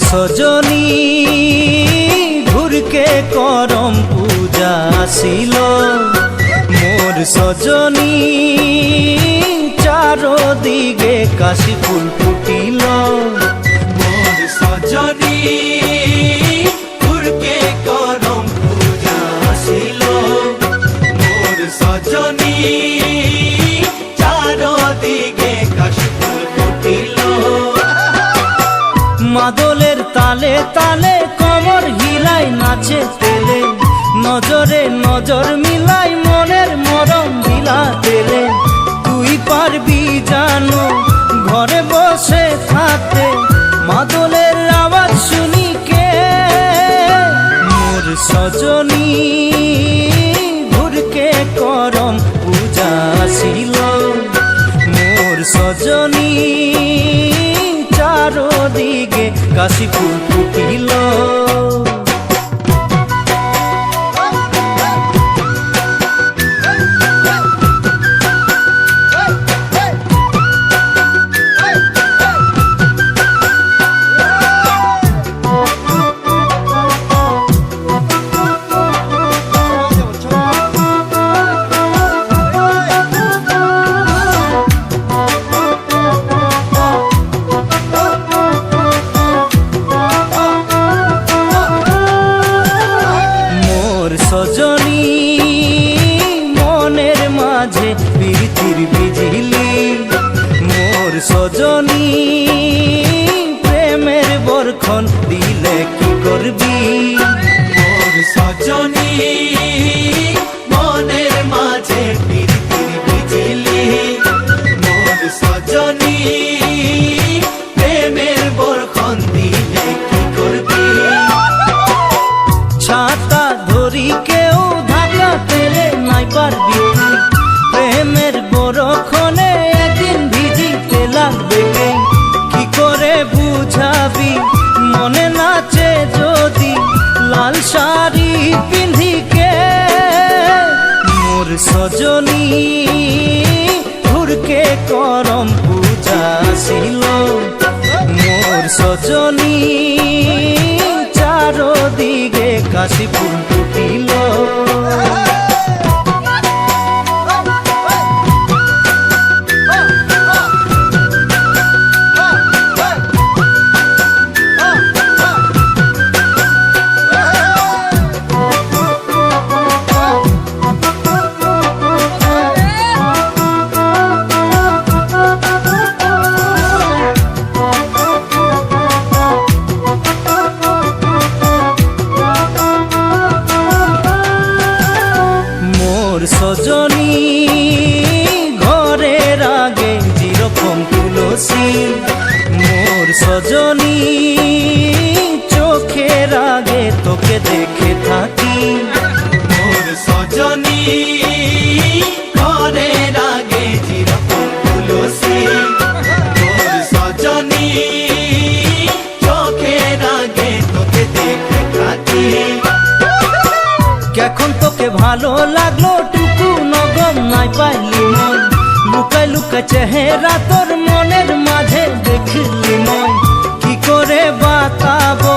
সজনী ঘুরকে করম পূজা আসিল মোর সজনী চারদিকে কাশি ফুল ফুটিল মোর সজনী ঘুরকে করম পূজা আসিল মোর সজনী চারদিকে কাশি ফুল ফুটিল মাদলের তালে তালে কমর হিলাই নাচে তেলে নজরে নজর মিলাই মনের মরম দিলা তেলে তুই পারবি জানো ঘরে বসে থাকতে মাদলের আওয়াজ শুনি কে মোর সজনী ঘুরকে করম পূজা আসিল মোর সজনী চারদিকে কাশি ফুল ফুটিল সজনী মনের মাঝে প্রীতির বিজলি মোর সজনী প্রেমের বরখন দিলে কি করবি মোর সজনী মনের মাঝে প্রীতির বিজলি মোর সজনী প্রেমের বরখন দিলে কি করবি ছাতা ধরি কেউ ধাক্কা পেলে নাই পারবি প্রেমের বরক্ষণে একদিন ভিজিতে লাগবে কি করে বুঝাবি মনে নাচে যদি লাল শাড়ি পিন্ধিকে মোর সজনী ঘুরকে করম পূজা আসিল মোর সজনী চারদিকে কাশি ফুল ফুটিল সজনী ঘরের আগে যেরকম তুলসী মোর সজনী চোখের আগে তোকে দেখে থাকি মোর সজনী ঘরের আগে যেরকম তুলসী মোর সজনী চোখের আগে তোকে দেখে থাকি এখন তোকে ভালো লাগলো টুকু নগম নাই পাইলি মন লুকাই লুকাই চেহারা তোর মনের মাঝে দেখলি মন কি করে বাতাবো